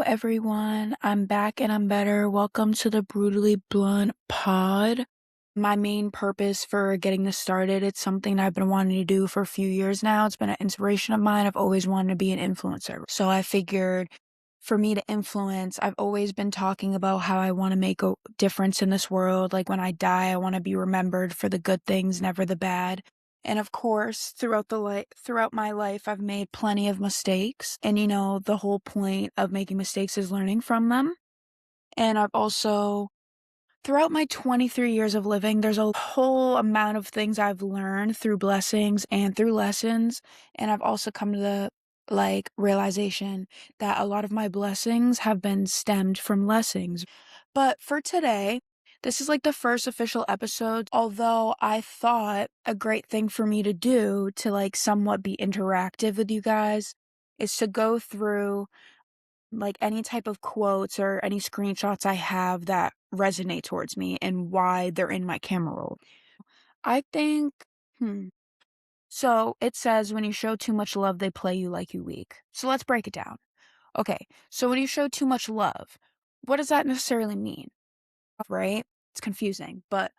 Hello, everyone. I'm back and I'm better. Welcome to the Brutally Blunt Pod. My main purpose for getting this started, it's something I've been wanting to do for a few years now. It's been an inspiration of mine. I've always wanted to be an influencer. So I figured for me to influence, I've always been talking about how I want to make a difference in this world. Like when I die, I want to be remembered for the good things, never the bad. And of course, throughout my life, I've made plenty of mistakes. And the whole point of making mistakes is learning from them. And I've also throughout my 23 years of living, there's a whole amount of things I've learned through blessings and through lessons. And I've also come to the realization that a lot of my blessings have been stemmed from lessons. But for today, this is like the first official episode, although I thought a great thing for me to do to somewhat be interactive with you guys is to go through any type of quotes or any screenshots I have that resonate towards me and why they're in my camera roll. I think, hmm. So it says when you show too much love, they play you like you weak. So let's break it down. Okay, so when you show too much love, what does that necessarily mean? Right? It's confusing, but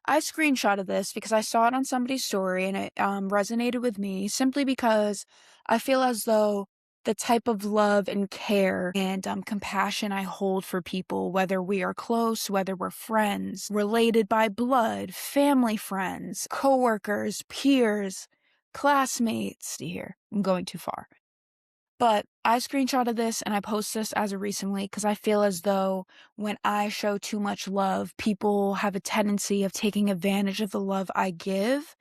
I screenshotted this because I saw it on somebody's story and it resonated with me simply because I feel as though the type of love and care and compassion I hold for people, whether we are close, whether we're friends, related by blood, family friends, coworkers, peers, classmates. See here, I'm going too far. But I screenshotted this and I post this as of recently because I feel as though when I show too much love, people have a tendency of taking advantage of the love I give,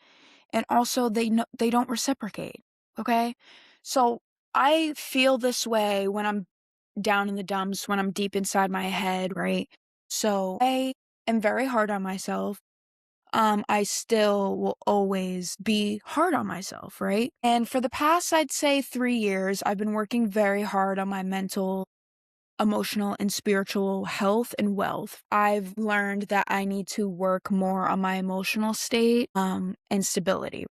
and also they don't reciprocate. Okay? So I feel this way when I'm down in the dumps, when I'm deep inside my head, right? So I am very hard on myself. I still will always be hard on myself, right? And for the past, I'd say 3 years, I've been working very hard on my mental, emotional, and spiritual health and wealth. I've learned that I need to work more on my emotional state, and stability.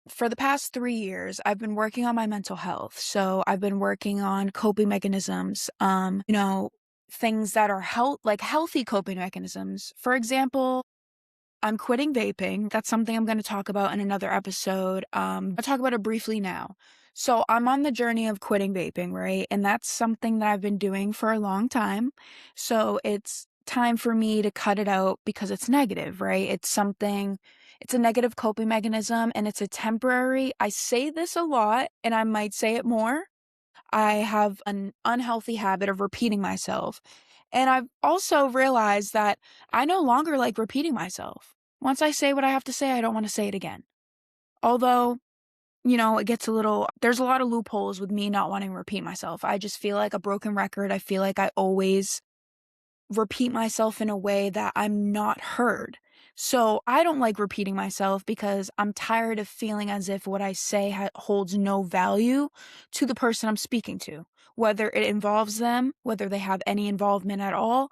For the past 3 years, I've been working on my mental health. So I've been working on coping mechanisms, things that are healthy coping mechanisms. For example, I'm quitting vaping. That's something I'm going to talk about in another episode. I'll talk about it briefly now. So I'm on the journey of quitting vaping, right? And that's something that I've been doing for a long time. So it's time for me to cut it out because it's negative, right? It's a negative coping mechanism and it's a temporary. I say this a lot and I might say it more. I have an unhealthy habit of repeating myself. And I've also realized that I no longer like repeating myself. Once I say what I have to say, I don't want to say it again. Although, there's a lot of loopholes with me not wanting to repeat myself. I just feel like a broken record. I feel like I always repeat myself in a way that I'm not heard. So I don't like repeating myself because I'm tired of feeling as if what I say holds no value to the person I'm speaking to, whether it involves them, whether they have any involvement at all,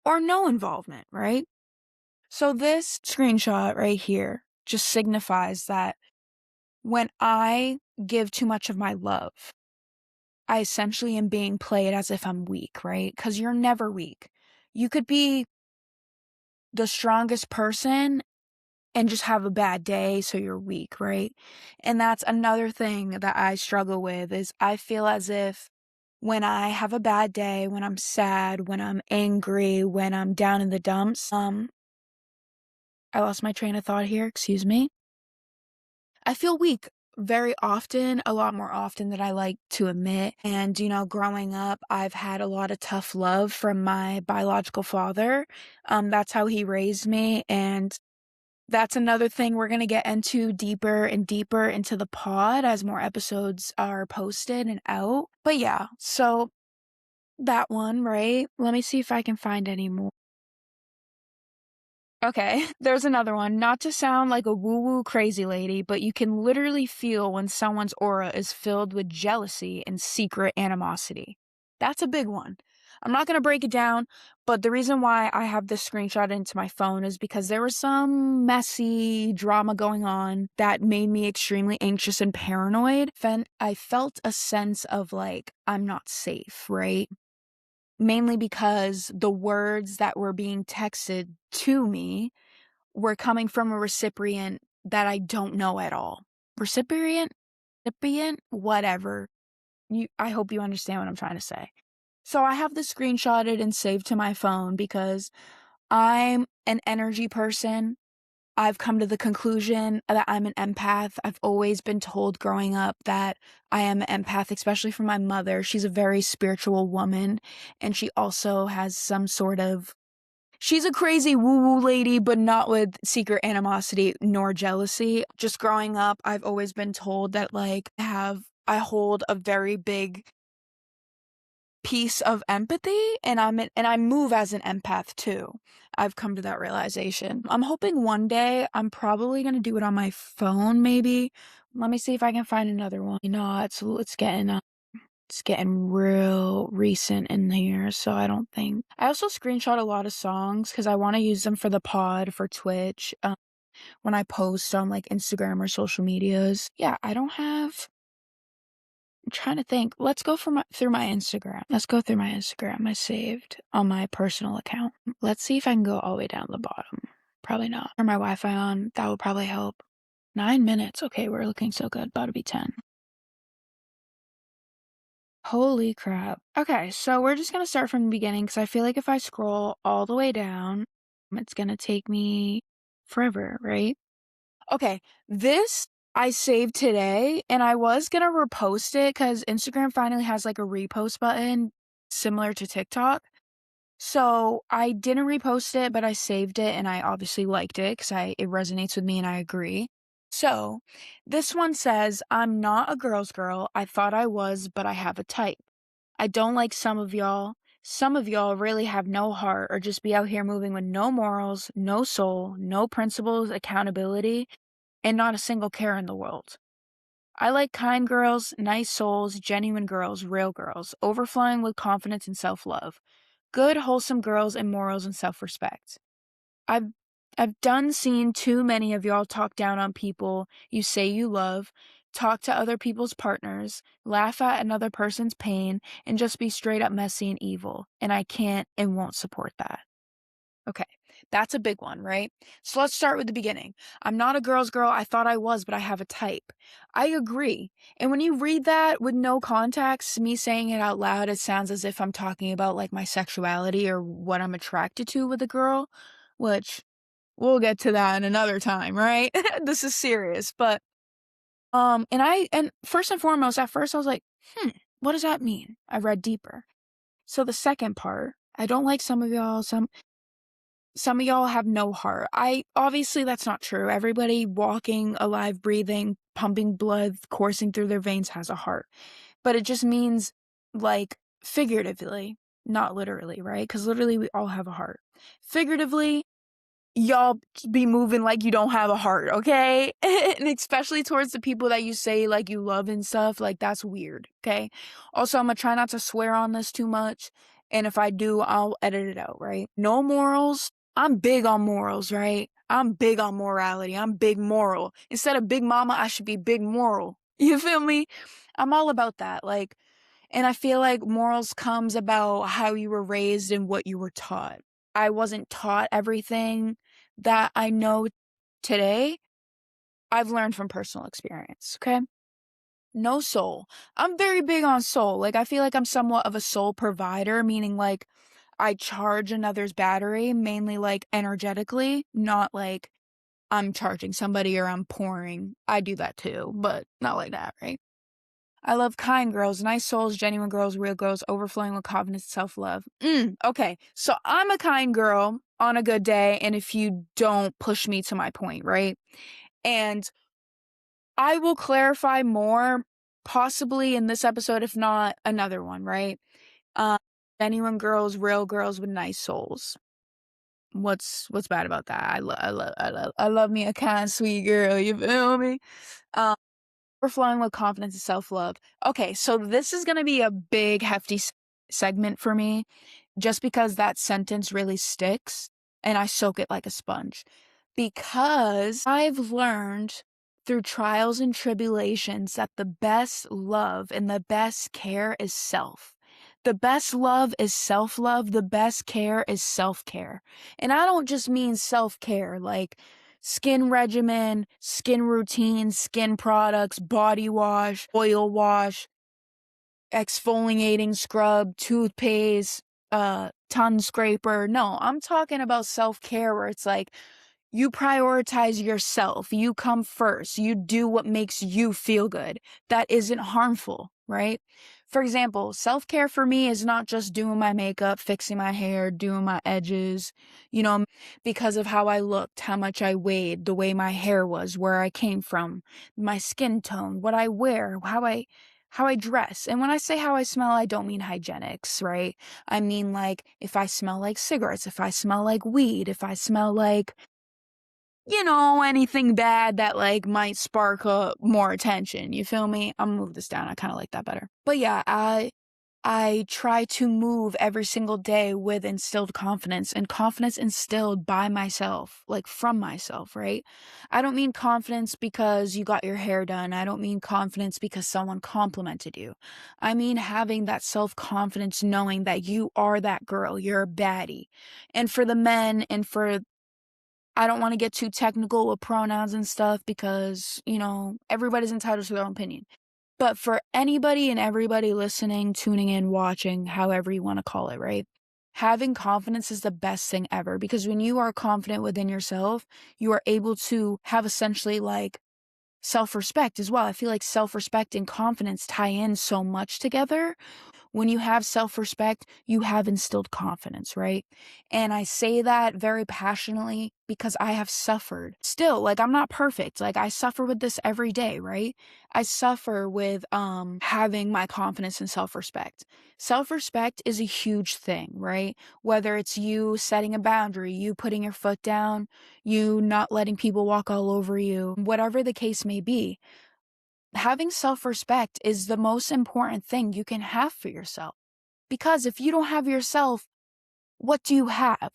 or no involvement, right? So this screenshot right here just signifies that when I give too much of my love, I essentially am being played as if I'm weak, right? Because you're never weak. You could be the strongest person and just have a bad day, so you're weak, right? And that's another thing that I struggle with is I feel as if when I have a bad day, when I'm sad, when I'm angry, when I'm down in the dumps, I lost my train of thought here, excuse me. I feel weak very often, a lot more often than I like to admit. And, growing up, I've had a lot of tough love from my biological father. That's how he raised me. And that's another thing we're going to get into deeper and deeper into the pod as more episodes are posted and out. But yeah, so that one, right? Let me see if I can find any more. Okay, there's another one. Not to sound like a woo-woo crazy lady, but you can literally feel when someone's aura is filled with jealousy and secret animosity. That's a big one. I'm not gonna break it down, but the reason why I have this screenshot into my phone is because there was some messy drama going on that made me extremely anxious and paranoid. I felt a sense of like, I'm not safe, right? Mainly because the words that were being texted to me were coming from a recipient that I don't know at all. Recipient? Recipient? Whatever. I hope you understand what I'm trying to say. So I have this screenshotted and saved to my phone because I'm an energy person. I've come to the conclusion that I'm an empath. I've always been told growing up that I am an empath, especially from my mother. She's a very spiritual woman, and she also has some sort of she's a crazy woo-woo lady, but not with secret animosity nor jealousy. Just growing up, I've always been told that like I hold a very big piece of empathy, and I move as an empath too. I've come to that realization. I'm hoping one day I'm probably gonna do it on my phone maybe. Let me see if I can find another one. No, it's getting real recent in here, so I don't think. I also screenshot a lot of songs because I want to use them for the pod for Twitch when I post on like Instagram or social medias. Yeah, I don't have. I'm trying to think. Let's go through my Instagram. Let's go through my Instagram. I saved on my personal account. Let's see if I can go all the way down to the bottom. Probably not. Turn my Wi-Fi on. That would probably help. 9 minutes. Okay, we're looking so good. About to be 10. Holy crap. Okay, so we're just gonna start from the beginning because I feel like if I scroll all the way down, it's gonna take me forever, right? Okay, this I saved today and I was gonna repost it because Instagram finally has like a repost button similar to TikTok. So I didn't repost it, but I saved it and I obviously liked it because it resonates with me and I agree. So this one says, I'm not a girl's girl. I thought I was, but I have a type. I don't like some of y'all. Some of y'all really have no heart or just be out here moving with no morals, no soul, no principles, accountability, and not a single care in the world. I like kind girls, nice souls, genuine girls, real girls, overflowing with confidence and self-love. Good, wholesome girls and morals and self-respect. I've I've done seen too many of y'all talk down on people you say you love, talk to other people's partners, laugh at another person's pain, and just be straight up messy and evil. And I can't and won't support that. Okay, that's a big one, right? So let's start with the beginning. I'm not a girl's girl. I thought I was, but I have a type. I agree. And when you read that with no context, me saying it out loud, it sounds as if I'm talking about like my sexuality or what I'm attracted to with a girl, which we'll get to that in another time, right? This is serious, but and first and foremost, at first I was like, what does that mean? I read deeper. So the second part, I don't like some of y'all, some of y'all have no heart. Obviously that's not true. Everybody walking, alive, breathing, pumping blood, coursing through their veins has a heart. But it just means like figuratively, not literally, right? Because literally we all have a heart. Figuratively, y'all be moving like you don't have a heart, okay? And especially towards the people that you say like you love and stuff, like that's weird, okay? Also, I'm gonna try not to swear on this too much, and if I do, I'll edit it out, right? No morals. I'm big on morals, right? I'm big on morality. I'm big moral. Instead of big mama, I should be big moral. You feel me? I'm all about that. Like, and I feel like morals comes about how you were raised and what you were taught. I wasn't taught everything that I know today. I've learned from personal experience, okay? No soul. I'm very big on soul. Like, I feel like I'm somewhat of a soul provider, meaning like I charge another's battery, mainly like energetically, not like I'm charging somebody or I'm pouring. I do that too, but not like that, right? I love kind girls, nice souls, genuine girls, real girls, overflowing with confidence, self-love. Okay, so I'm a kind girl on a good day, and if you don't push me to my point, right? And I will clarify more, possibly in this episode, if not another one, right? Um, genuine girls, real girls with nice souls. What's bad about that? I love me a kind, sweet girl. You feel me? Um, overflowing with confidence and self-love. Okay, so this is gonna be a big, hefty. segment for me just because that sentence really sticks and I soak it like a sponge. Because I've learned through trials and tribulations that the best love and the best care is self. The best love is self love. The best care is self care. And I don't just mean self care like skin regimen, skin routine, skin products, body wash, oil wash, exfoliating scrub, toothpaste, tongue scraper. No, I'm talking about self-care where it's like you prioritize yourself. You come first. You do what makes you feel good. That isn't harmful, right? For example, self-care for me is not just doing my makeup, fixing my hair, doing my edges, because of how I looked, how much I weighed, the way my hair was, where I came from, my skin tone, what I wear, how I dress. And when I say how I smell, I don't mean hygienics, right? I mean like if I smell like cigarettes, if I smell like weed, if I smell like anything bad that like might spark more attention. You feel me? I'm gonna move this down. I kind of like that better. But yeah, I try to move every single day with instilled confidence and confidence instilled by myself, like from myself, right? I don't mean confidence because you got your hair done. I don't mean confidence because someone complimented you. I mean having that self-confidence knowing that you are that girl, you're a baddie. And for the men and for I don't want to get too technical with pronouns and stuff because, everybody's entitled to their own opinion. But for anybody and everybody listening, tuning in, watching, however you want to call it, right? Having confidence is the best thing ever because when you are confident within yourself, you are able to have essentially like self-respect as well. I feel like self-respect and confidence tie in so much together. When you have self-respect, you have instilled confidence, right? And I say that very passionately because I have suffered. Still, like I'm not perfect. Like I suffer with this every day, right? I suffer with having my confidence and self-respect. Self-respect is a huge thing, right? Whether it's you setting a boundary, you putting your foot down, you not letting people walk all over you, whatever the case may be. Having self-respect is the most important thing you can have for yourself. Because if you don't have yourself, what do you have?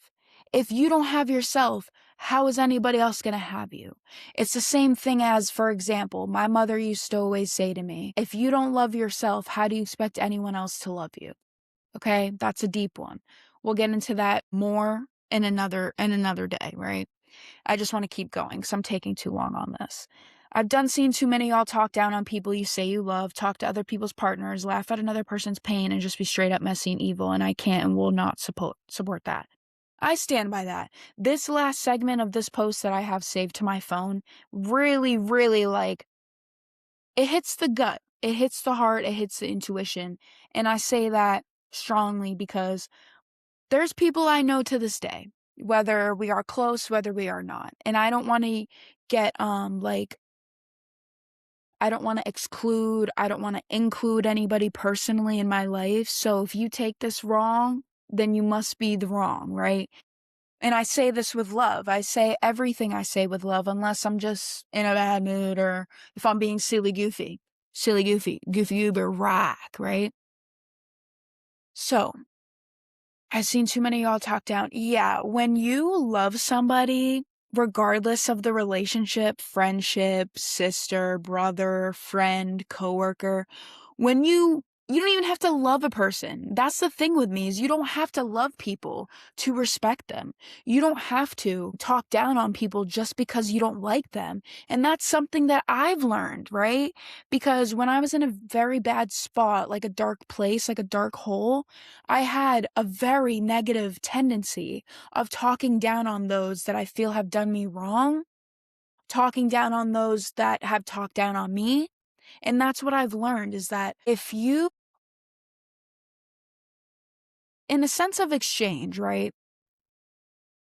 If you don't have yourself, how is anybody else going to have you? It's the same thing as, for example, my mother used to always say to me, if you don't love yourself, how do you expect anyone else to love you? Okay, that's a deep one. We'll get into that more in another day, right? I just want to keep going because I'm taking too long on this. I've done seen too many y'all talk down on people you say you love, talk to other people's partners, laugh at another person's pain, and just be straight up messy and evil, and I can't and will not support that. I stand by that. This last segment of this post that I have saved to my phone really, really like it hits the gut. It hits the heart, it hits the intuition. And I say that strongly because there's people I know to this day, whether we are close, whether we are not. And I don't want to get I don't want to exclude, I don't want to include anybody personally in my life. So if you take this wrong, then you must be the wrong, right? And I say this with love. I say everything I say with love, unless I'm just in a bad mood or if I'm being silly goofy. Silly goofy, goofy uber rock, right? So I've seen too many of y'all talk down. Yeah, when you love somebody, regardless of the relationship, friendship, sister, brother, friend, coworker, when you don't even have to love a person. That's the thing with me is you don't have to love people to respect them. You don't have to talk down on people just because you don't like them. And that's something that I've learned, right? Because when I was in a very bad spot, like a dark place, like a dark hole, I had a very negative tendency of talking down on those that I feel have done me wrong, talking down on those that have talked down on me. And that's what I've learned is that if you, in a sense of exchange, right,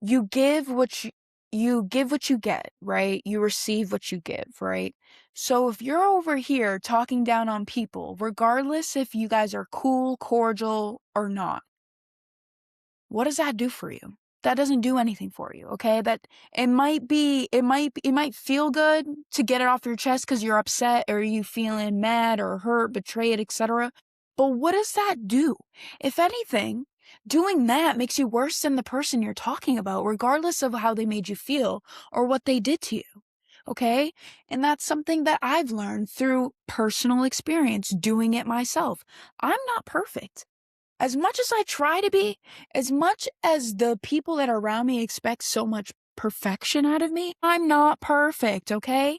you give what you get, right? You receive what you give, right? So if you're over here talking down on people, regardless if you guys are cool, cordial, or not, what does that do for you? That doesn't do anything for you, okay? That it might feel good to get it off your chest because you're upset or you feeling mad or hurt, betrayed, etc. But what does that do? If anything, doing that makes you worse than the person you're talking about, regardless of how they made you feel or what they did to you. Okay? And that's something that I've learned through personal experience, doing it myself. I'm not perfect. As much as I try to be, as much as the people that are around me expect so much perfection out of me, I'm not perfect, okay?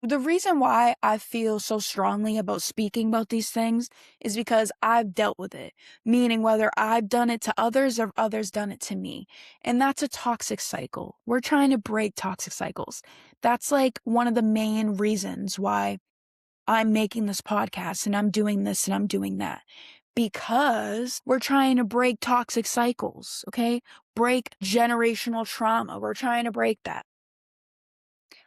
The reason why I feel so strongly about speaking about these things is because I've dealt with it, meaning whether I've done it to others or others done it to me. And that's a toxic cycle. We're trying to break toxic cycles. That's like one of the main reasons why I'm making this podcast and I'm doing this and I'm doing that. Because we're trying to break toxic cycles, okay? Break generational trauma. We're trying to break that.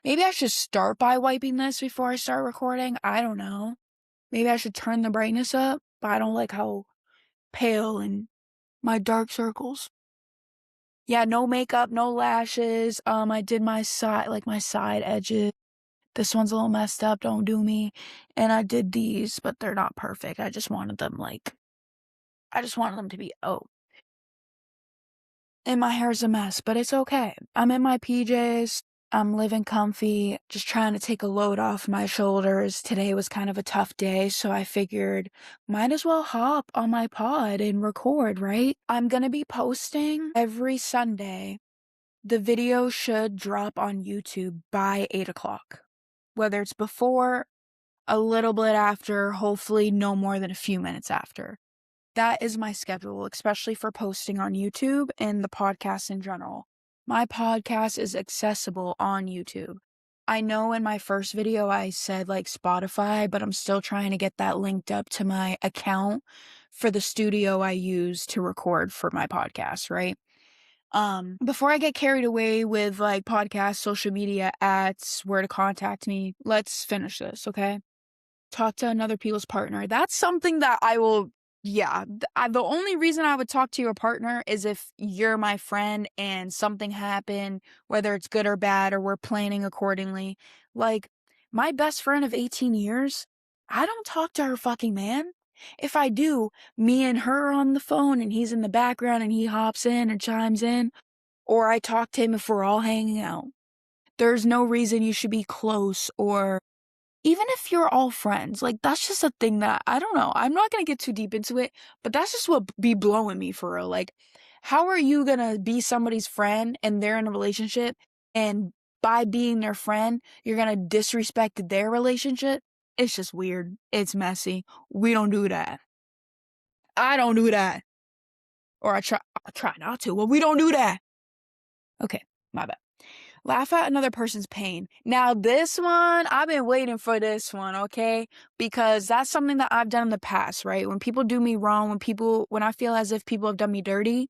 Maybe I should start by wiping this before I start recording. I don't know. Maybe I should turn the brightness up, but I don't like how pale and my dark circles. Yeah, no makeup, no lashes. I did my side edges. This one's a little messed up, don't do me. And I did these, but they're not perfect. I just wanted them to be, and my hair's a mess, but it's okay. I'm in my PJs. I'm living comfy, just trying to take a load off my shoulders. Today was kind of a tough day, so I figured might as well hop on my pod and record, right? I'm gonna be posting every Sunday. The video should drop on YouTube by 8 o'clock. Whether it's before, a little bit after, hopefully no more than a few minutes after. That is my schedule, especially for posting on YouTube and the podcast in general. My podcast is accessible on YouTube. I know in my first video I said like Spotify, but I'm still trying to get that linked up to my account for the studio I use to record for my podcast, right? Before I get carried away with like podcast, social media ads, where to contact me, let's finish this, okay? Talk to another people's partner. That's something that I will, yeah. The only reason I would talk to your partner is if you're my friend and something happened, whether it's good or bad, or we're planning accordingly. Like, my best friend of 18 years, I don't talk to her fucking man. If I do, me and her are on the phone and he's in the background and he hops in and chimes in, or I talk to him if we're all hanging out. There's no reason you should be close, or even if you're all friends, like, that's just a thing that I don't know. I'm not gonna get too deep into it, but that's just what be blowing me for real. Like, how are you gonna be somebody's friend and they're in a relationship, and by being their friend, you're gonna disrespect their relationship? It's just weird. It's messy. We don't do that. I don't do that. Or I try not to. Well, we don't do that. Okay, my bad. Laugh at another person's pain. Now, this one, I've been waiting for this one, okay? Because that's something that I've done in the past, right? When people do me wrong, when I feel as if people have done me dirty,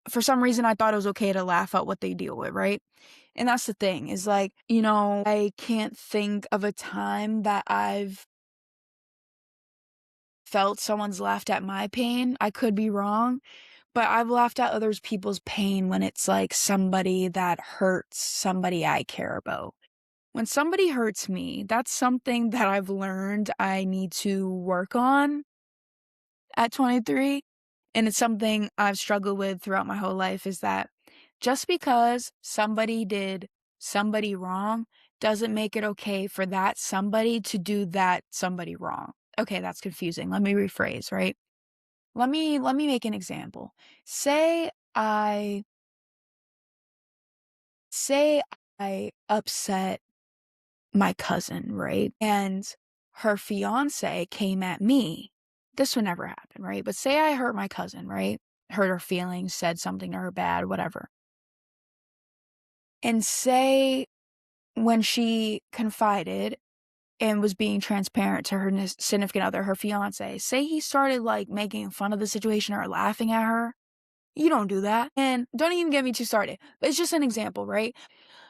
for some reason I thought it was okay to laugh at what they deal with, right? And that's the thing, is like, I can't think of a time that I've felt someone's laughed at my pain. I could be wrong, but I've laughed at other people's pain when it's like somebody that hurts somebody I care about. When somebody hurts me, that's something that I've learned I need to work on at 23. And it's something I've struggled with throughout my whole life, is that just because somebody did somebody wrong doesn't make it okay for that somebody to do that somebody wrong. Okay, that's confusing. Let me rephrase, right? Let me make an example. Say I say I upset my cousin, right? And her fiance came at me. This would never happen, right? But say I hurt my cousin, right? Hurt her feelings, said something to her bad, whatever. And say when she confided and was being transparent to her significant other, her fiance, say he started like making fun of the situation or laughing at her. You don't do that. And don't even get me too started. But it's just an example, right?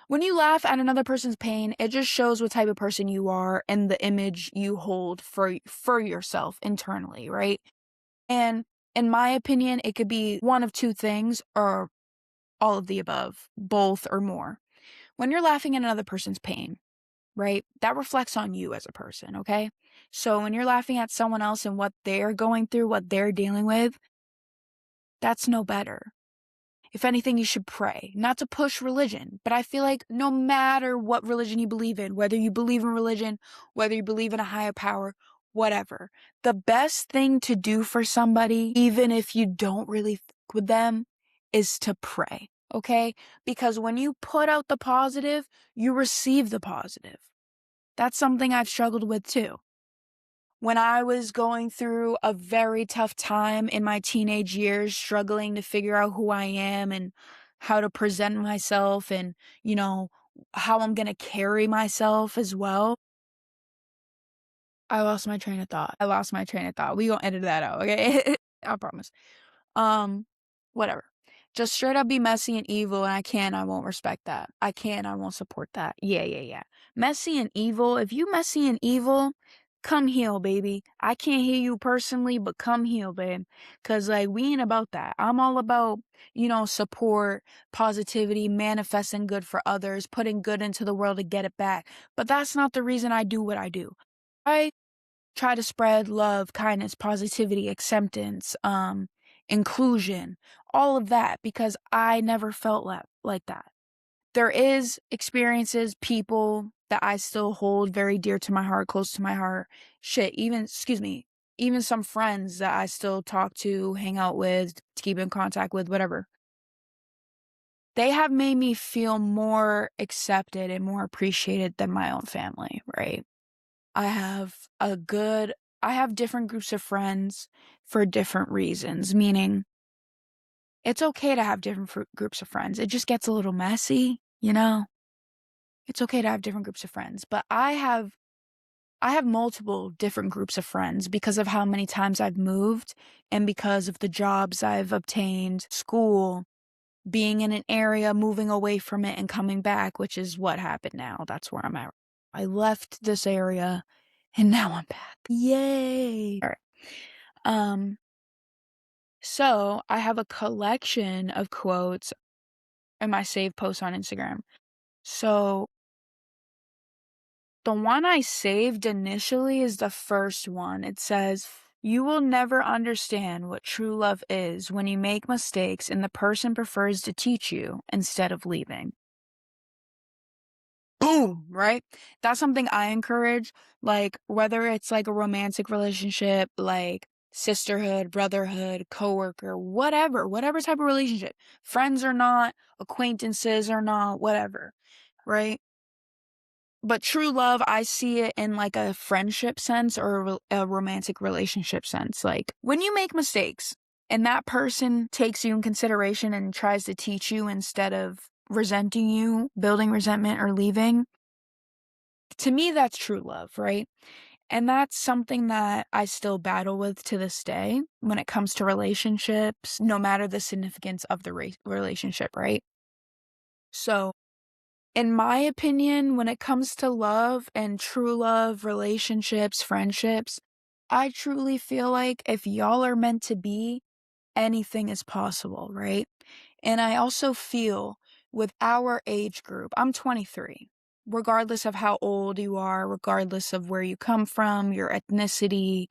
When you laugh at another person's pain, it just shows what type of person you are and the image you hold for yourself internally, right? And in my opinion, it could be one of two things or all of the above, both or more. When you're laughing at another person's pain, right? That reflects on you as a person, okay? So when you're laughing at someone else and what they're going through, what they're dealing with, that's no better. If anything, you should pray. Not to push religion, but I feel like no matter what religion you believe in, whether you believe in religion, whether you believe in a higher power, whatever, the best thing to do for somebody, even if you don't really fuck with them, is to pray, okay? Because when you put out the positive, you receive the positive. That's something I've struggled with too. When I was going through a very tough time in my teenage years, struggling to figure out who I am and how to present myself and, you know, how I'm going to carry myself as well. I lost my train of thought. We gonna edit that out, okay? I promise. Um, Whatever. Just straight up be messy and evil, and I won't respect that. I won't support that. Yeah, yeah, yeah. Messy and evil. If you messy and evil, come heal, baby. I can't hear you personally, but come heal, babe. Cause like we ain't about that. I'm all about, support, positivity, manifesting good for others, putting good into the world to get it back. But that's not the reason I do what I do. I try to spread love, kindness, positivity, acceptance, inclusion, all of that because I never felt like that. There is experiences, people that I still hold very dear to my heart, close to my heart. Shit, even some friends that I still talk to, hang out with, keep in contact with, whatever. They have made me feel more accepted and more appreciated than my own family, right? I have a good I have different groups of friends for different reasons, meaning it's okay to have different groups of friends. It just gets a little messy, you know? It's okay to have different groups of friends, but I have multiple different groups of friends because of how many times I've moved and because of the jobs I've obtained, school, being in an area, moving away from it and coming back, which is what happened now. That's where I'm at. I left this area and now I'm back. Yay. All right. Um, so I have a collection of quotes in my saved posts on Instagram. So the one I saved initially is the first one. It says, "You will never understand what true love is when you make mistakes and the person prefers to teach you instead of leaving." Boom, right? That's something I encourage, like whether it's like a romantic relationship, like sisterhood, brotherhood, coworker, whatever type of relationship, friends or not, acquaintances or not, whatever, right? But true love, I see it in like a friendship sense or a romantic relationship sense. Like when you make mistakes and that person takes you in consideration and tries to teach you instead of resenting you, building resentment or leaving, to me, that's true love, right? And that's something that I still battle with to this day when it comes to relationships, no matter the significance of the relationship, right? So, in my opinion, when it comes to love and true love, relationships, friendships, I truly feel like if y'all are meant to be, anything is possible, right? And I also feel with our age group, I'm 23. Regardless of how old you are, regardless of where you come from, your ethnicity,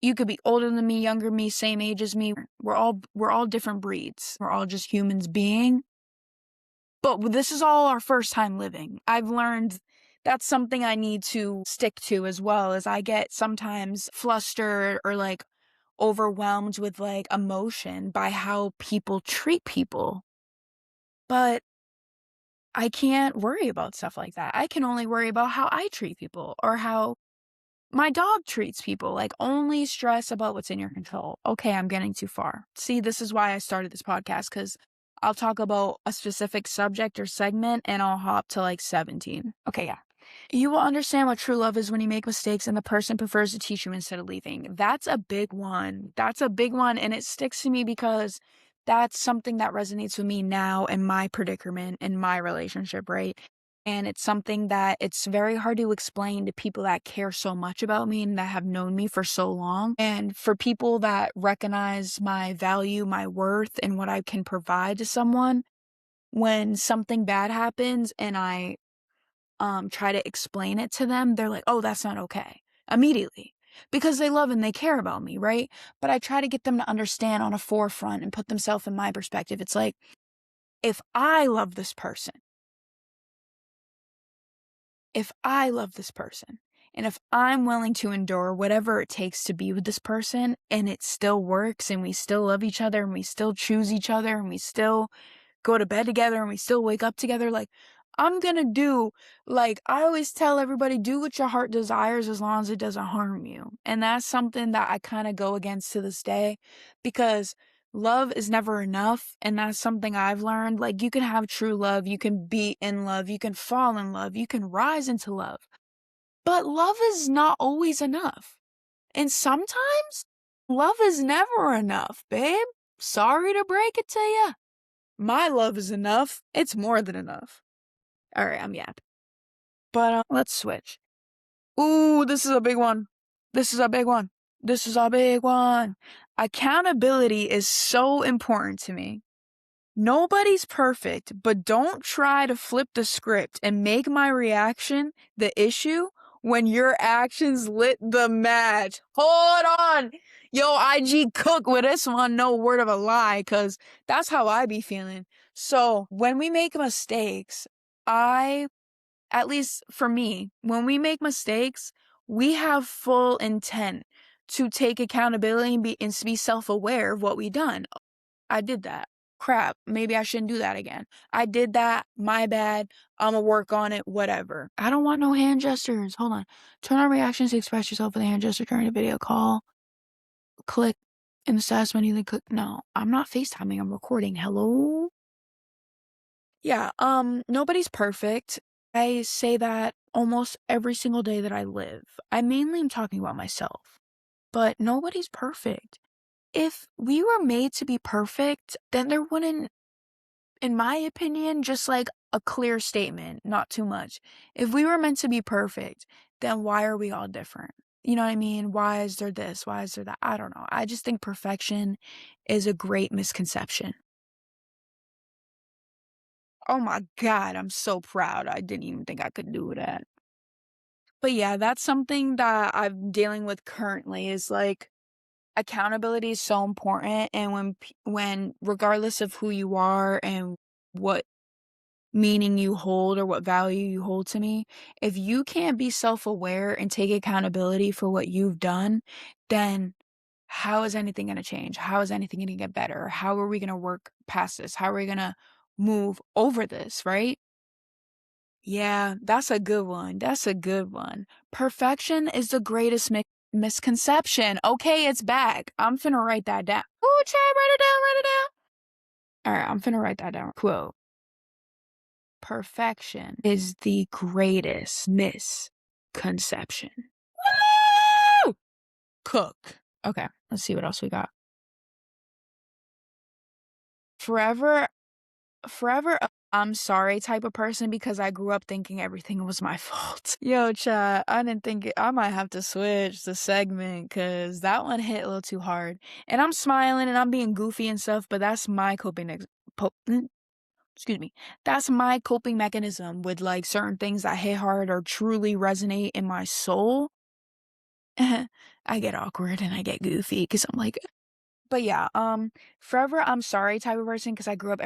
you could be older than me, younger than me, same age as me. We're all different breeds. We're all just humans being. But this is all our first time living. I've learned that's something I need to stick to as well, as I get sometimes flustered or like overwhelmed with like emotion by how people treat people. But I can't worry about stuff like that. I can only worry about how I treat people or how my dog treats people. Like, only stress about what's in your control. Okay, I'm getting too far. See, this is why I started this podcast, because I'll talk about a specific subject or segment and I'll hop to like 17. Okay, yeah. You will understand what true love is when you make mistakes and the person prefers to teach you instead of leaving. That's a big one. That's a big one. And it sticks to me because that's something that resonates with me now in my predicament, in my relationship, right? And it's something that it's very hard to explain to people that care so much about me and that have known me for so long. And for people that recognize my value, my worth, and what I can provide to someone, when something bad happens and I try to explain it to them, they're like, "Oh, that's not okay." Immediately. Because they love and they care about me, right? But I try to get them to understand on a forefront and put themselves in my perspective. It's like, if I love this person, if I love this person, and if I'm willing to endure whatever it takes to be with this person and it still works and we still love each other and we still choose each other and we still go to bed together and we still wake up together, like, I'm gonna do, like, I always tell everybody, do what your heart desires as long as it doesn't harm you. And that's something that I kind of go against to this day because love is never enough. And that's something I've learned. Like, you can have true love, you can be in love, you can fall in love, you can rise into love. But love is not always enough. And sometimes love is never enough, babe. Sorry to break it to you. My love is enough. It's more than enough. All right, I'm yapping. But let's switch. Ooh, this is a big one. This is a big one. This is a big one. Accountability is so important to me. Nobody's perfect, but don't try to flip the script and make my reaction the issue when your actions lit the match. Hold on. Yo, IG cook with this one, no word of a lie, because that's how I be feeling. So when we make mistakes, at least for me, when we make mistakes, we have full intent to take accountability and be self-aware of what we done. I did that. Crap, maybe I shouldn't do that again. I did that. My bad. I'ma work on it. Whatever. I don't want no hand gestures. Hold on. Turn on reactions to express yourself with a hand gesture during a video call. Click in the status menu, then click. No, I'm not FaceTiming. I'm recording. Hello? Yeah, nobody's perfect. I say that almost every single day that I live. I mainly am talking about myself, but nobody's perfect. If we were made to be perfect, then there wouldn't, in my opinion, just like a clear statement, not too much. If we were meant to be perfect, then why are we all different? You know what I mean? Why is there this? Why is there that? I don't know. I just think perfection is a great misconception. Oh my God, I'm so proud. I didn't even think I could do that. But yeah, that's something that I'm dealing with currently is like accountability is so important. And when regardless of who you are and what meaning you hold or what value you hold to me, if you can't be self-aware and take accountability for what you've done, then how is anything going to change? How is anything going to get better? How are we going to work past this? How are we going to move over this, right? Yeah, that's a good one. That's a good one. Perfection is the greatest misconception. Okay, it's back. I'm finna write that down. Ooh, Chad, write it down, write it down. All right, I'm finna write that down. Quote. Perfection is the greatest misconception. Woo! Cook. Okay, let's see what else we got. Forever I'm sorry type of person because I grew up thinking everything was my fault. Yo, chat, I didn't think it, I might have to switch the segment because that one hit a little too hard. And I'm smiling and I'm being goofy and stuff, but that's my excuse me. That's my coping mechanism with like certain things that hit hard or truly resonate in my soul. I get awkward and I get goofy because I'm like, but yeah, forever I'm sorry type of person because I grew up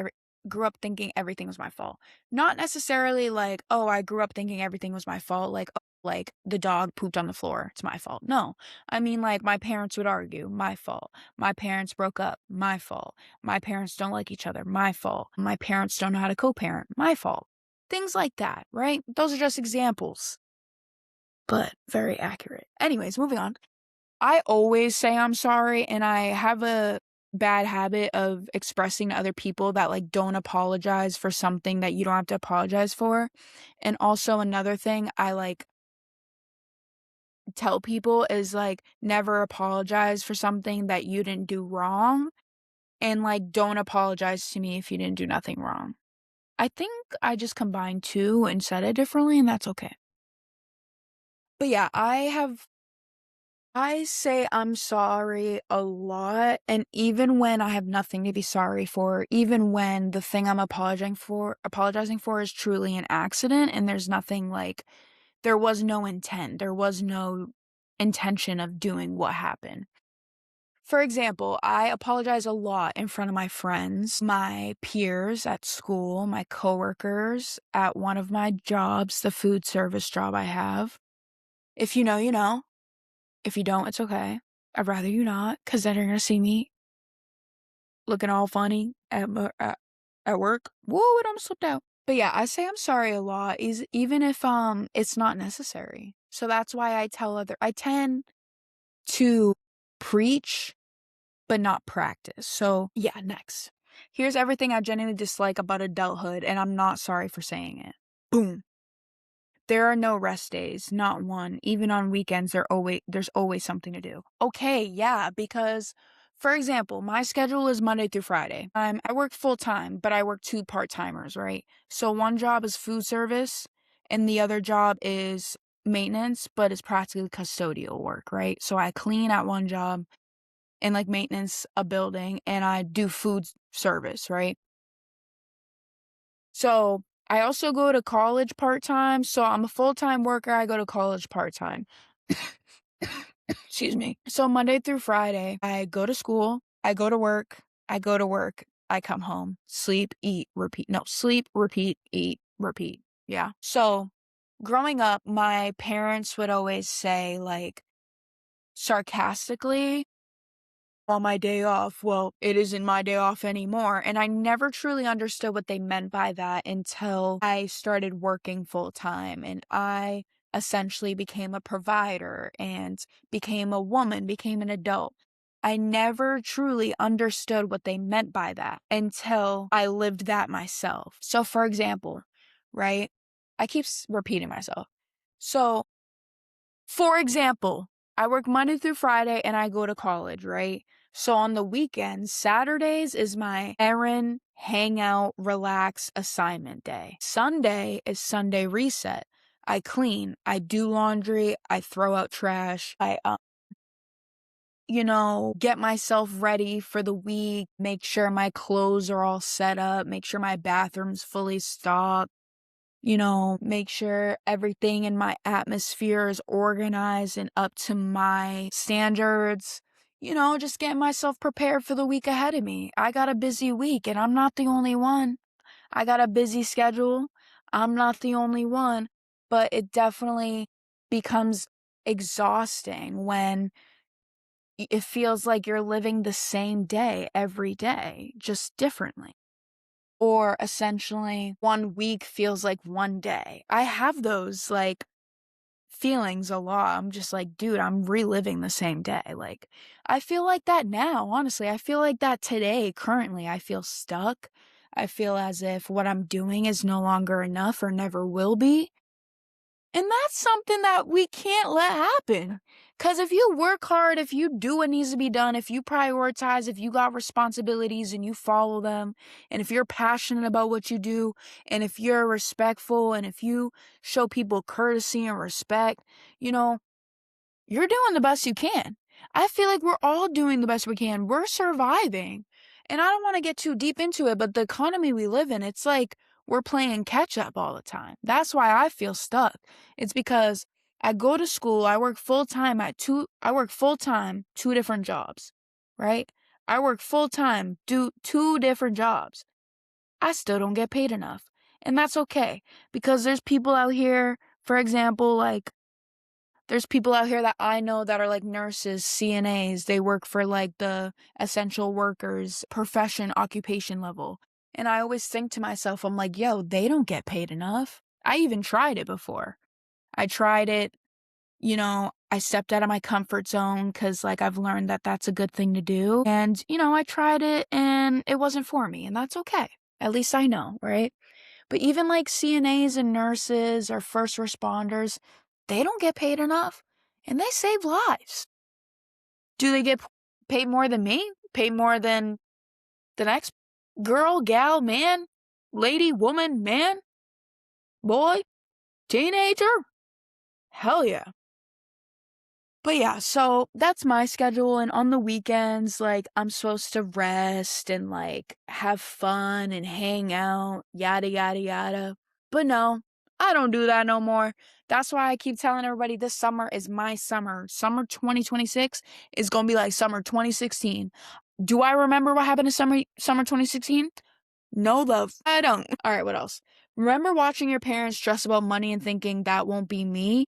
thinking everything was my fault. Not necessarily like, oh, I grew up thinking everything was my fault, like, oh, like the dog pooped on the floor, it's my fault. No. I mean like my parents would argue, my fault. My parents broke up, my fault. My parents don't like each other, my fault. My parents don't know how to co-parent, my fault. Things like that, right? Those are just examples, but very accurate. Anyways, moving on. I always say I'm sorry, and I have a bad habit of expressing to other people that, like, don't apologize for something that you don't have to apologize for. And also another thing I, like, tell people is, like, never apologize for something that you didn't do wrong, and, like, don't apologize to me if you didn't do nothing wrong. I think I just combined 2 and said it differently, and that's okay. But yeah, I have I say I'm sorry a lot, and even when I have nothing to be sorry for, even when the thing I'm apologizing for is truly an accident and there's nothing like there was no intent, there was no intention of doing what happened. For example, I apologize a lot in front of my friends, my peers at school, my coworkers, at one of my jobs, the food service job I have. If you know, you know. If you don't, it's okay. I'd rather you not, because then you're gonna see me looking all funny at work. Whoa, it almost slipped out. But yeah, I say I'm sorry a lot, is even if it's not necessary. So that's why I tend to preach but not practice. So yeah, next. Here's everything I genuinely dislike about adulthood, and I'm not sorry for saying it. Boom. There are no rest days, not one. Even on weekends, there's always something to do. Okay, yeah, because for example, my schedule is Monday through Friday. I work full time, but I work two part-timers, right? So one job is food service and the other job is maintenance, but it's practically custodial work, right? So I clean at one job and like maintenance a building and I do food service, right? So I also go to college part-time. So I'm a full-time worker. I go to college part-time. Excuse me. So Monday through Friday, I go to school, I go to work, I go to work, I come home, sleep, eat, repeat. No, sleep, repeat, eat, repeat. Yeah. So growing up, my parents would always say, like, sarcastically, on my day off, well, it isn't my day off anymore. And I never truly understood what they meant by that until I started working full time and I essentially became a provider and became a woman, became an adult. I never truly understood what they meant by that until I lived that myself. So, for example, right? I keep repeating myself. So, for example, I work Monday through Friday and I go to college, right? So on the weekends, Saturdays is my errand, hangout, relax assignment day. Sunday is Sunday reset. I clean, I do laundry, I throw out trash, get myself ready for the week, make sure my clothes are all set up, make sure my bathroom's fully stocked, make sure everything in my atmosphere is organized and up to my standards. Just getting myself prepared for the week ahead of me. I got a busy week and I'm not the only one. I got a busy schedule. I'm not the only one, but it definitely becomes exhausting when it feels like you're living the same day every day, just differently. Or essentially, one week feels like one day. I have those, like, feelings a lot. I'm just like, dude, I'm reliving the same day. Like, I feel like that now, honestly. I feel like that today, currently. I feel stuck. I feel as if what I'm doing is no longer enough or never will be. And that's something that we can't let happen. Because if you work hard, if you do what needs to be done, if you prioritize, if you got responsibilities and you follow them, and if you're passionate about what you do, and if you're respectful, and if you show people courtesy and respect, you know, you're doing the best you can. I feel like we're all doing the best we can. We're surviving. And I don't want to get too deep into it, but the economy we live in, it's like we're playing catch up all the time. That's why I feel stuck. It's because I go to school, I work full time, two different jobs, right? I work full time, do two different jobs. I still don't get paid enough. And that's okay because there's people out here, for example, like there's people out here that I know that are like nurses, CNAs. They work for like the essential workers, profession, occupation level. And I always think to myself, I'm like, yo, they don't get paid enough. I even tried it before. I tried it, I stepped out of my comfort zone because like I've learned that that's a good thing to do. And, I tried it and it wasn't for me. And that's okay. At least I know, right? But even like CNAs and nurses or first responders, they don't get paid enough and they save lives. Do they get paid more than me? Paid more than the next girl, gal, man, lady, woman, man, boy, teenager? Hell yeah. But yeah, so that's my schedule, and on the weekends, like, I'm supposed to rest and, like, have fun and hang out, yada, yada, yada. But no, I don't do that no more. That's why I keep telling everybody this summer is my summer. Summer 2026 is gonna be like summer 2016. Do I remember what happened in summer 2016? No, love, I don't. Alright, what else? Remember watching your parents stress about money and thinking that won't be me?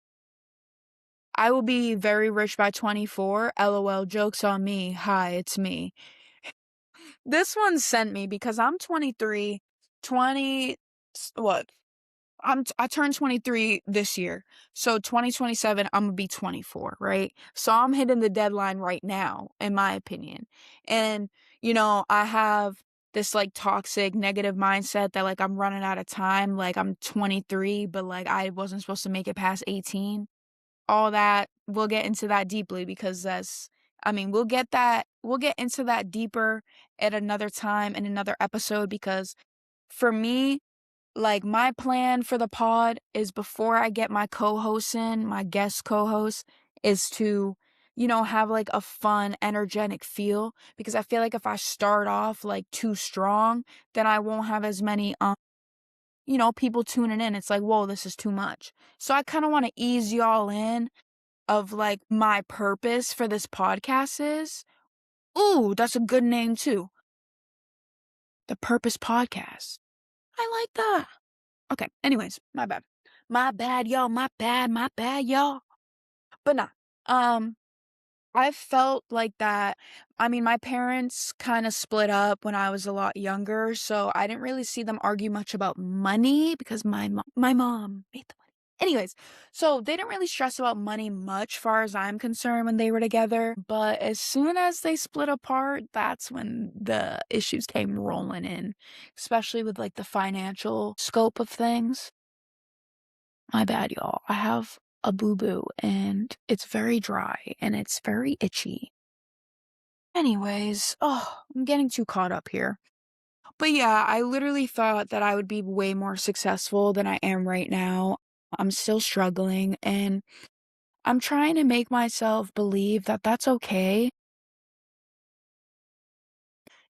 I will be very rich by 24. LOL, joke's on me. Hi, it's me. This one sent me because I'm 23, 20, what? I turned 23 this year. So 2027, I'm gonna be 24, right? So I'm hitting the deadline right now, in my opinion. And, I have this like toxic negative mindset that like I'm running out of time. Like I'm 23, but like I wasn't supposed to make it past 18. All that, we'll get into that deeply because we'll get into that deeper at another time in another episode because for me, like my plan for the pod is before I get my co-host in, my guest co-host, is to, have like a fun, energetic feel because I feel like if I start off like too strong, then I won't have as many people tuning in. It's like, whoa, this is too much. So I kind of want to ease y'all in of like my purpose for this podcast is. Ooh, that's a good name too. The Purpose Podcast. I like that. Okay, anyways, my bad. My bad, y'all. My bad, y'all. But nah. Um, I felt like that. I mean, my parents kind of split up when I was a lot younger, so I didn't really see them argue much about money because my mom made the money. Anyways, so they didn't really stress about money much, far as I'm concerned, when they were together. But as soon as they split apart, that's when the issues came rolling in, especially with like the financial scope of things. My bad, y'all. I have a boo-boo and it's very dry and it's very itchy. Anyways, I'm getting too caught up here. But yeah, I literally thought that I would be way more successful than I am right now. I'm still struggling and I'm trying to make myself believe that that's okay.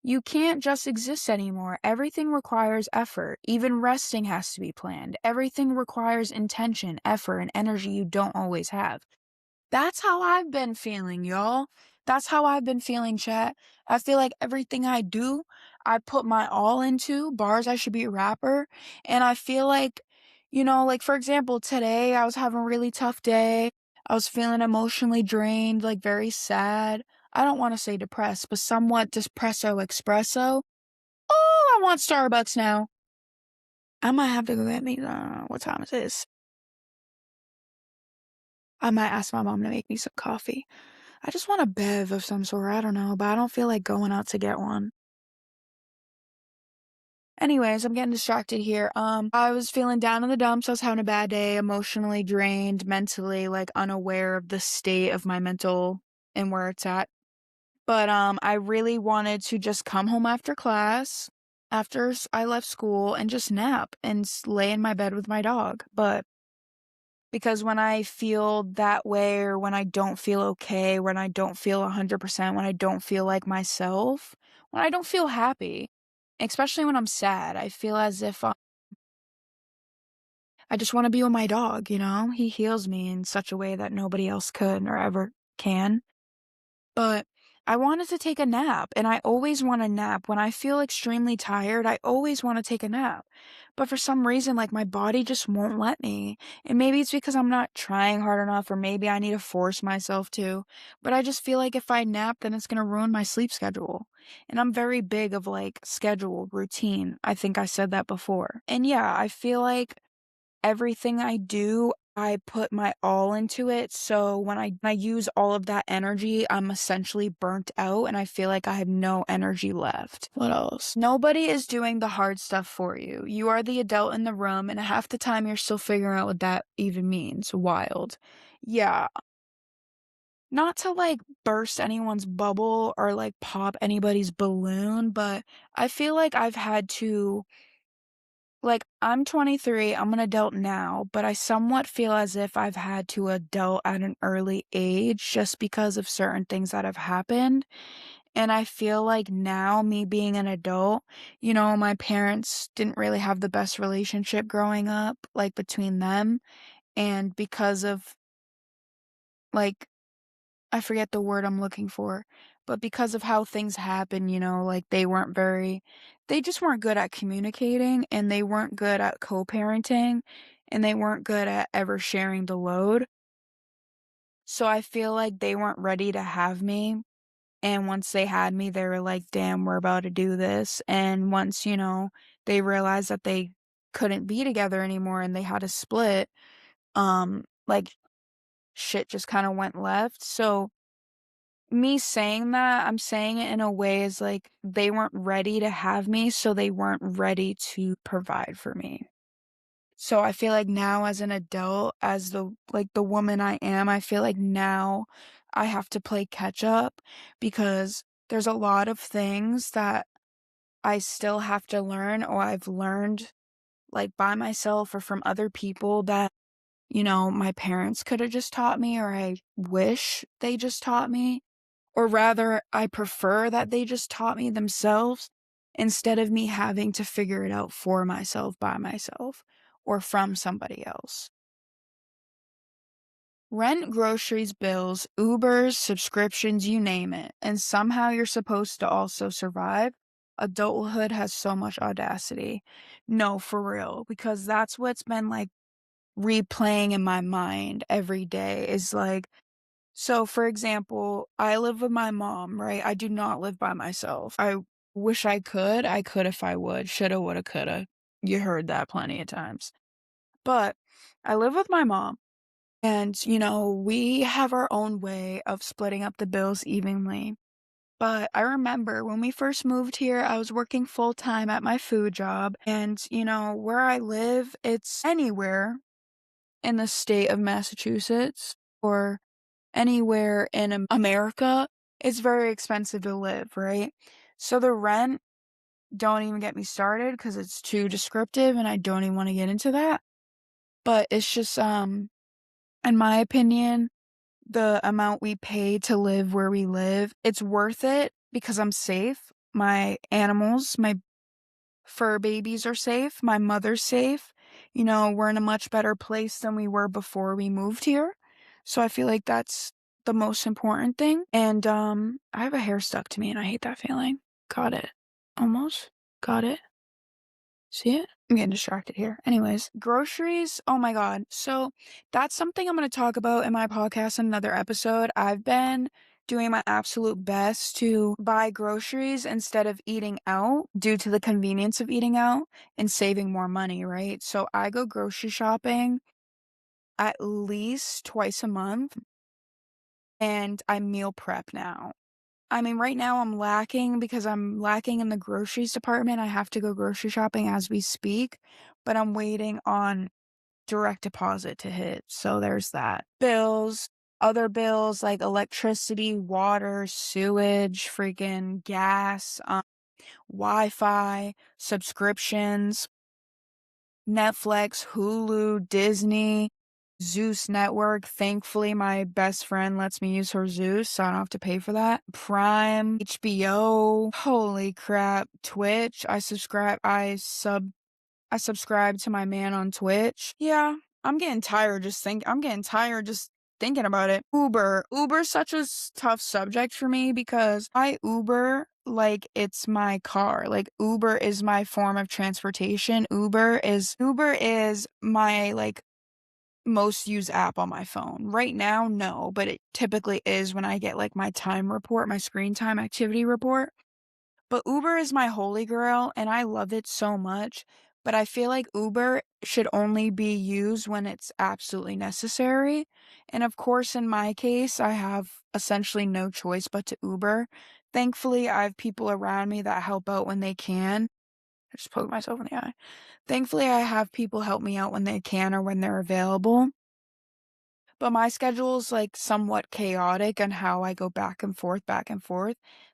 You can't just exist anymore. Everything requires effort. Even resting has to be planned. Everything requires intention, effort, and energy you don't always have. That's how I've been feeling, y'all. That's how I've been feeling, chat. I feel like everything I do, I put my all into. Bars, I should be a rapper. And I feel like, like for example, today I was having a really tough day. I was feeling emotionally drained, like very sad. I don't want to say depressed, but somewhat depresso espresso. Oh, I want Starbucks now. I might have to go get me, what time is this? I might ask my mom to make me some coffee. I just want a bev of some sort, I don't know, but I don't feel like going out to get one. Anyways, I'm getting distracted here. I was feeling down in the dumps. I was having a bad day, emotionally drained, mentally like unaware of the state of my mental and where it's at. But I really wanted to just come home after class, after I left school, and just nap and lay in my bed with my dog. But because when I feel that way or when I don't feel okay, when I don't feel 100%, when I don't feel like myself, when I don't feel happy, especially when I'm sad, I feel as if I just want to be with my dog, you know? He heals me in such a way that nobody else could or ever can. But I wanted to take a nap, and I always want a nap. When I feel extremely tired, I always want to take a nap. But for some reason, like my body just won't let me. And maybe it's because I'm not trying hard enough, or maybe I need to force myself to. But I just feel like if I nap, then it's going to ruin my sleep schedule. And I'm very big of like schedule, routine. I think I said that before. And yeah, I feel like everything I do, I put my all into it. So when I use all of that energy, I'm essentially burnt out and I feel like I have no energy left. What else? Nobody is doing the hard stuff for you. You are the adult in the room, and half the time you're still figuring out what that even means. Wild. Yeah. Not to like burst anyone's bubble or like pop anybody's balloon, but I feel like I've had to like, I'm 23, I'm an adult now, but I somewhat feel as if I've had to adult at an early age just because of certain things that have happened. And I feel like now, me being an adult, my parents didn't really have the best relationship growing up, like between them. And because of, like, I forget the word I'm looking for, but because of how things happen, like they just weren't good at communicating and they weren't good at co-parenting and they weren't good at ever sharing the load. So I feel like they weren't ready to have me. And once they had me, they were like, damn, we're about to do this. And once, they realized that they couldn't be together anymore and they had to split, like shit just kind of went left. So me saying that, I'm saying it in a way as like they weren't ready to have me, so they weren't ready to provide for me. So I feel like now as an adult, as the woman I am, I feel like now I have to play catch up because there's a lot of things that I still have to learn or I've learned like by myself or from other people that my parents could have just taught me or I wish they just taught me. Or rather, I prefer that they just taught me themselves instead of me having to figure it out for myself by myself or from somebody else. Rent, groceries, bills, Ubers, subscriptions, you name it. And somehow you're supposed to also survive. Adulthood has so much audacity. No, for real, because that's what's been like replaying in my mind every day is like, so, for example, I live with my mom, right? I do not live by myself. I wish I could. I could if I would. Shoulda, woulda, coulda. You heard that plenty of times. But I live with my mom, and, we have our own way of splitting up the bills evenly. But I remember when we first moved here, I was working full time at my food job. And, where I live, it's anywhere in the state of Massachusetts or anywhere in America, it's very expensive to live, right? So the rent, don't even get me started because it's too descriptive and I don't even want to get into that. But it's just, in my opinion, the amount we pay to live where we live, it's worth it because I'm safe. My animals, my fur babies are safe. My mother's safe. We're in a much better place than we were before we moved here. So I feel like that's the most important thing. And I have a hair stuck to me and I hate that feeling. Got it. Almost. Got it. See it? I'm getting distracted here. Anyways, groceries. Oh my God. So that's something I'm going to talk about in my podcast in another episode. I've been doing my absolute best to buy groceries instead of eating out due to the convenience of eating out and saving more money, right? So I go grocery shopping at least twice a month and I meal prep now. I mean, right now I'm lacking because I'm lacking in the groceries department. I have to go grocery shopping as we speak, but I'm waiting on direct deposit to hit. So there's that. Bills, other bills like electricity, water, sewage, freaking gas, Wi-Fi, subscriptions, Netflix, Hulu, Disney, Zeus Network. Thankfully, my best friend lets me use her Zeus, so I don't have to pay for that. Prime, HBO, holy crap, Twitch. I subscribe to my man on Twitch. Yeah, I'm getting tired just thinking about it. Uber's such a tough subject for me because I Uber like it's my car. Like Uber is my form of transportation. Uber is my like most used app on my phone. Right now, no, but it typically is when I get like my time report, my screen time activity report. But Uber is my holy grail and I love it so much. But I feel like Uber should only be used when it's absolutely necessary. And of course, in my case, I have essentially no choice but to Uber. Thankfully, I have people around me that help out when they can. I just poked myself in the eye. Thankfully, I have people help me out when they can or when they're available. But my schedule is like somewhat chaotic and how I go back and forth, that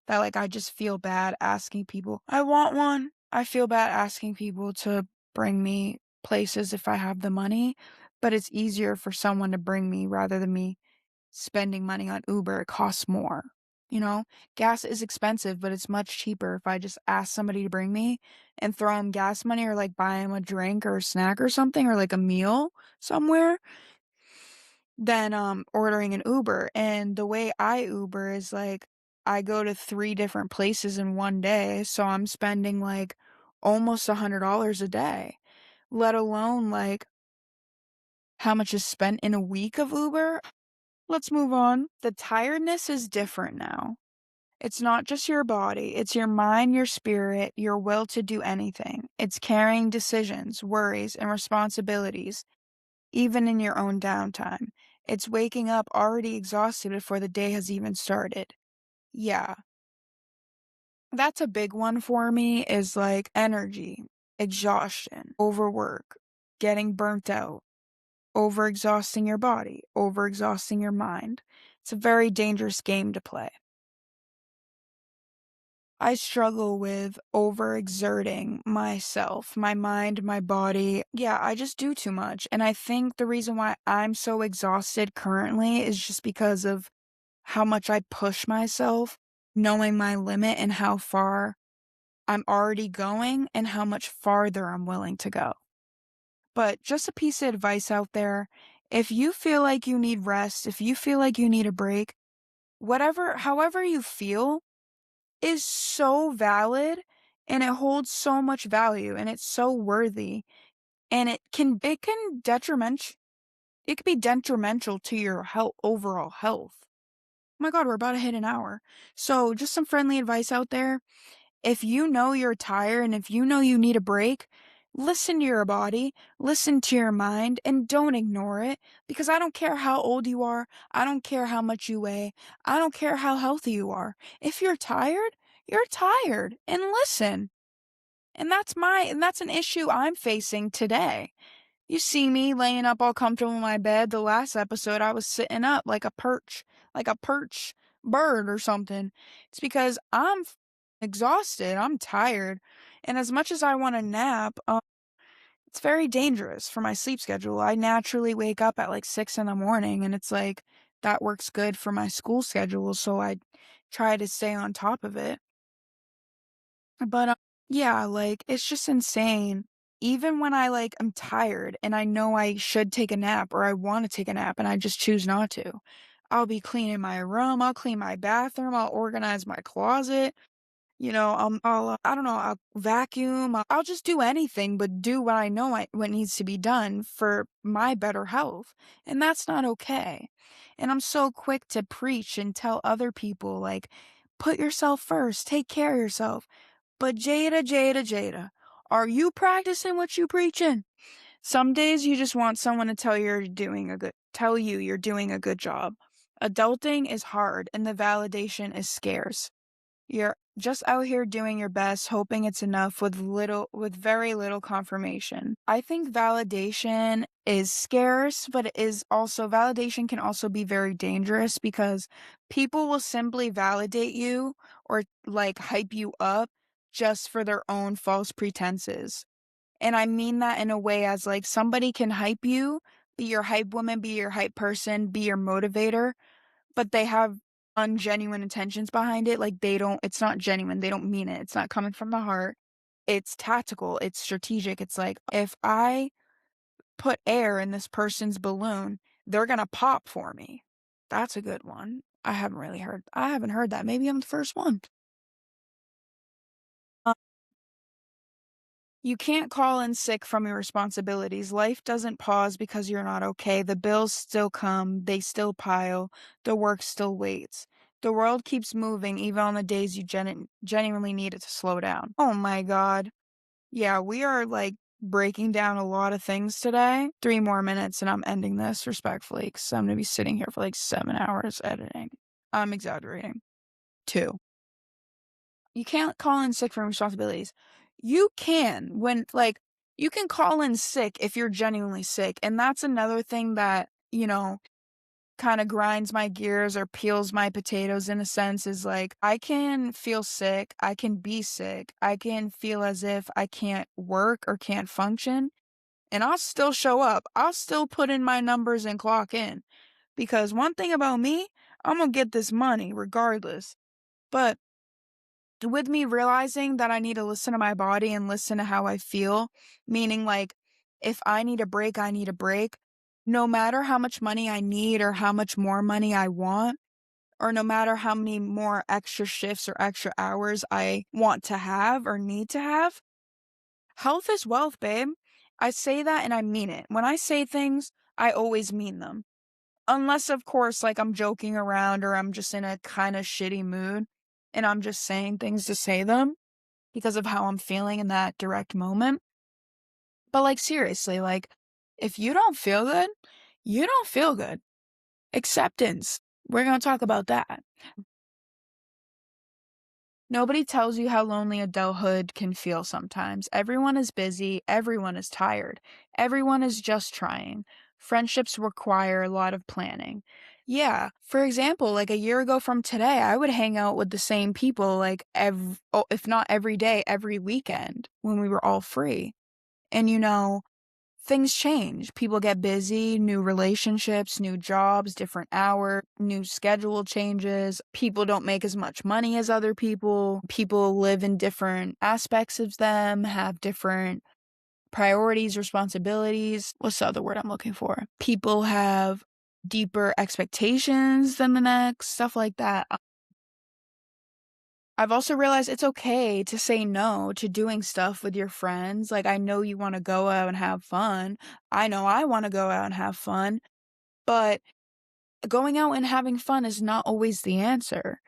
like I just feel bad asking people, I want one. I feel bad asking people to bring me places if I have the money, but it's easier for someone to bring me rather than me spending money on Uber. It costs more, you know? Gas is expensive, but it's much cheaper if I just ask somebody to bring me and throw them gas money or, like, buy them a drink or a snack or something or, like, a meal somewhere than, ordering an Uber. And the way I Uber is, like, I go to 3 different places in one day, so I'm spending, like, almost $100 a day, let alone, like, how much is spent in a week of Uber. Let's move on. The tiredness is different now. It's not just your body, it's your mind, your spirit, your will to do anything. It's carrying decisions, worries, and responsibilities, even in your own downtime. It's waking up already exhausted before the day has even started. Yeah, that's a big one for me is like energy, exhaustion, overwork, getting burnt out, overexhausting your body, overexhausting your mind. It's a very dangerous game to play. I struggle with overexerting myself, my mind, my body. Yeah, I just do too much. And I think the reason why I'm so exhausted currently is just because of how much I push myself, knowing my limit and how far I'm already going and how much farther I'm willing to go. But just a piece of advice out there, if you feel like you need rest, if you feel like you need a break, however you feel is so valid and it holds so much value and it's so worthy and it can it could be detrimental to your health overall health. Oh my god, we're about to hit an hour. So just some friendly advice out there. If you know you're tired and if you know you need a break, listen to your body, listen to your mind, and don't ignore it because I don't care how old you are. I don't care how much you weigh. I don't care how healthy you are. If you're tired and listen. And that's an issue I'm facing today. You see me laying up all comfortable in my bed. The last episode, I was sitting up like a perch bird or something. It's because exhausted. I'm tired. And as much as I want to nap, it's very dangerous for my sleep schedule. I naturally wake up at like 6 in the morning, and it's like that works good for my school schedule. So I try to stay on top of it. But, yeah, like, it's just insane. Even when I, like, am tired and I know I should take a nap or I wanna take a nap and I just choose not to, I'll be cleaning my room, I'll clean my bathroom, I'll organize my closet, I don't know, I'll vacuum, I'll just do anything but do what I know what needs to be done for my better health, and that's not okay. And I'm so quick to preach and tell other people, like, "Put yourself first, take care of yourself." But Jada, are you practicing what you preaching? Some days you just want someone to tell you you're doing a good job. Adulting is hard and the validation is scarce. You're just out here doing your best, hoping it's enough with very little confirmation. I think validation is scarce, but validation can also be very dangerous because people will simply validate you or like hype you up just for their own false pretenses. And I mean that in a way as like somebody can hype you, be your hype woman, be your hype person, be your motivator, but they have ungenuine intentions behind it, like, it's not genuine, they don't mean it, it's not coming from the heart, it's tactical, it's strategic, it's like, if I put air in this person's balloon, they're gonna pop for me. That's a good one. I haven't heard that, maybe I'm the first one. You can't call in sick from your responsibilities. Life doesn't pause because you're not okay. The bills still come, they still pile, the work still waits. The world keeps moving even on the days you genuinely need it to slow down. Oh my god. Yeah, we are like breaking down a lot of things today. 3 more minutes and I'm ending this respectfully because I'm going to be sitting here for like 7 hours editing. I'm exaggerating. Two. You can't call in sick from responsibilities. You can you can call in sick if you're genuinely sick, and that's another thing that, kinda grinds my gears or peels my potatoes in a sense is, like, I can feel sick, I can be sick, I can feel as if I can't work or can't function, and I'll still show up. I'll still put in my numbers and clock in, because one thing about me, Imma get this money regardless. But with me realizing that I need to listen to my body and listen to how I feel, meaning, like, if I need a break, I need a break, no matter how much money I need or how much more money I want, or no matter how many more extra shifts or extra hours I want to have or need to have. Health is wealth, babe. I say that and I mean it. When I say things, I always mean them. Unless, of course, like, I'm joking around or I'm just in a kinda shitty mood and I'm just saying things to say them because of how I'm feeling in that direct moment. But, like, seriously, like, if you don't feel good, you don't feel good. Acceptance. We're gonna talk about that. Nobody tells you how lonely adulthood can feel sometimes. Everyone is busy, everyone is tired, everyone is just trying. Friendships require a lot of planning. Yeah, for example, like a year ago from today, I would hang out with the same people like if not every day, every weekend when we were all free. And things change. People get busy, new relationships, new jobs, different hours, new schedule changes. People don't make as much money as other people. People live in different aspects of them, have different priorities, responsibilities. What's the other word I'm looking for? People have deeper expectations than the next, stuff like that. I've also realized it's okay to say no to doing stuff with your friends. Like, I know you wanna go out and have fun. I know I wanna go out and have fun, but going out and having fun is not always the answer.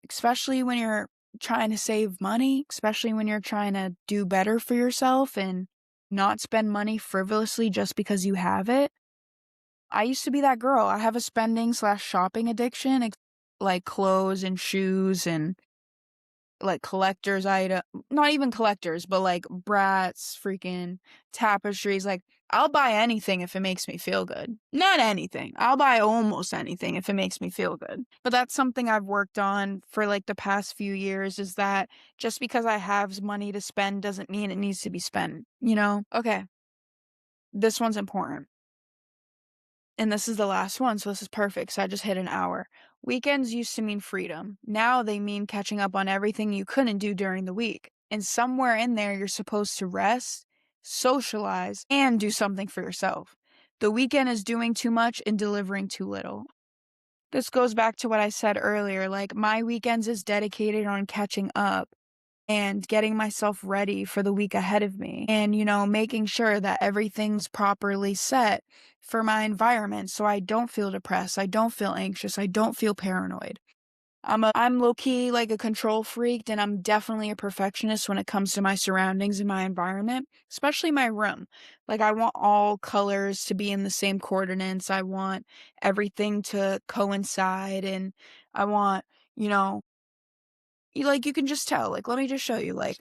Especially when you're trying to save money, especially when you're trying to do better for yourself and not spend money frivolously just because you have it. I used to be that girl. I have a spending/shopping addiction, like clothes and shoes and like collectors item not even collectors, but like brats, freaking tapestries, like, I'll buy anything if it makes me feel good. Not anything. I'll buy almost anything if it makes me feel good. But that's something I've worked on for like the past few years is that just because I have money to spend doesn't mean it needs to be spent, you know? Okay, this one's important. And this is the last one, so this is perfect, so I just hit an hour. Weekends used to mean freedom. Now they mean catching up on everything you couldn't do during the week. And somewhere in there, you're supposed to rest, socialize, and do something for yourself. The weekend is doing too much and delivering too little. This goes back to what I said earlier, like, my weekends is dedicated on catching up and getting myself ready for the week ahead of me and, making sure that everything's properly set for my environment so I don't feel depressed, I don't feel anxious, I don't feel paranoid. I'm low key like a control freak and I'm definitely a perfectionist when it comes to my surroundings and my environment, especially my room. Like I want all colors to be in the same coordinates. I want everything to coincide and I want, you know, you can just tell, like, let me just show you, like,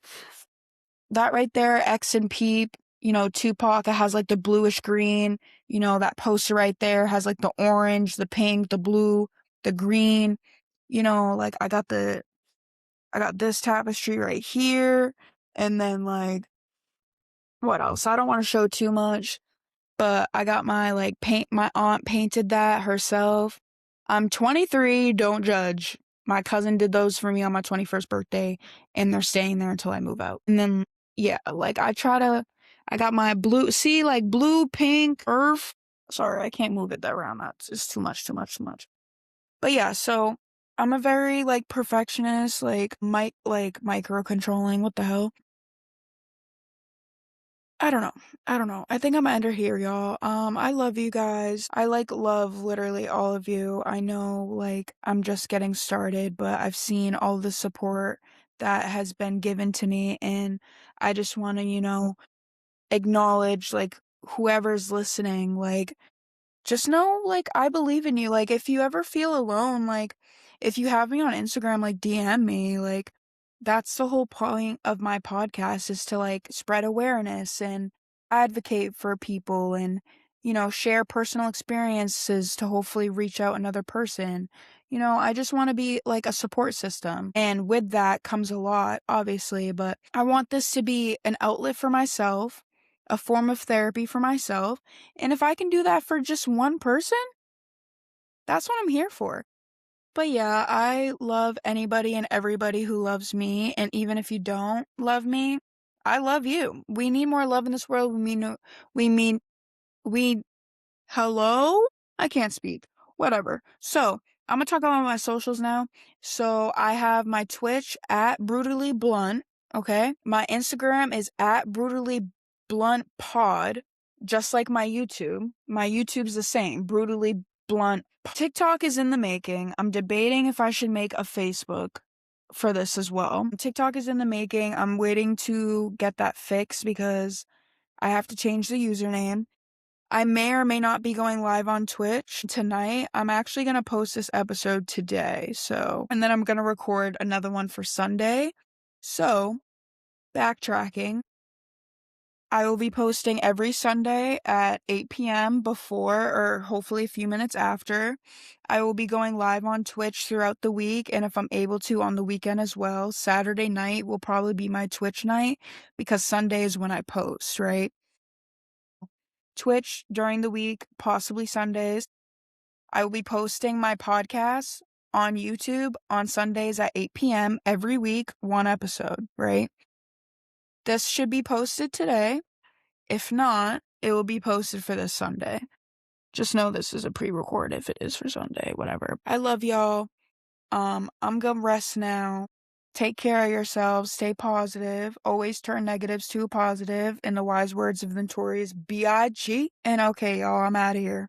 that right there, X and Peep, Tupac, it has, like, the bluish green, that poster right there has, like, the orange, the pink, the blue, the green, like, I got this tapestry right here, and then, like, what else? I don't wanna show too much. But I got my aunt painted that herself. I'm 23, don't judge. My cousin did those for me on my 21st birthday, and they're staying there until I move out. And then, yeah, like, I got my blue, pink, earth. Sorry, I can't move it that around. That's it's too much, too much, too much. But yeah, so I'm a very, like, perfectionist, micro controlling. What the hell? I don't know. I don't know. I think I'm gonna end her here, y'all. I love you guys. I love literally all of you. I know I'm just getting started, but I've seen all the support that has been given to me and I just want to, acknowledge whoever's listening. Just know, I believe in you. If you ever feel alone, if you have me on Instagram, DM me. That's the whole point of my podcast is to, spread awareness and advocate for people and, share personal experiences to hopefully reach out another person. I just want to be like a support system. And with that comes a lot, obviously, but I want this to be an outlet for myself, a form of therapy for myself. And if I can do that for just one person, that's what I'm here for. But yeah, I love anybody and everybody who loves me. And even if you don't love me, I love you. We need more love in this world. We hello? I can't speak. Whatever. So, I'm gonna talk about my socials now. So, I have my Twitch at Brutally Blunt, okay? My Instagram is at Brutally Blunt Pod, just like my YouTube. My YouTube's the same, Brutally Blunt. TikTok is in the making. I'm debating if I should make a Facebook for this as well. TikTok is in the making. I'm waiting to get that fixed because I have to change the username. I may or may not be going live on Twitch tonight. I'm actually going to post this episode today. And then I'm going to record another one for Sunday. So, backtracking, I will be posting every Sunday at 8 p.m. before or hopefully a few minutes after. I will be going live on Twitch throughout the week, and if I'm able to, on the weekend as well. Saturday night will probably be my Twitch night because Sunday is when I post, right? Twitch during the week, possibly Sundays. I will be posting my podcast on YouTube on Sundays at 8 p.m. every week, one episode, right? This should be posted today. If not, it will be posted for this Sunday. Just know this is a pre-record if it is for Sunday, whatever. I love y'all. I'm gonna rest now. Take care of yourselves. Stay positive. Always turn negatives to a positive. In the wise words of the notorious B.I.G. And okay, y'all, I'm out of here.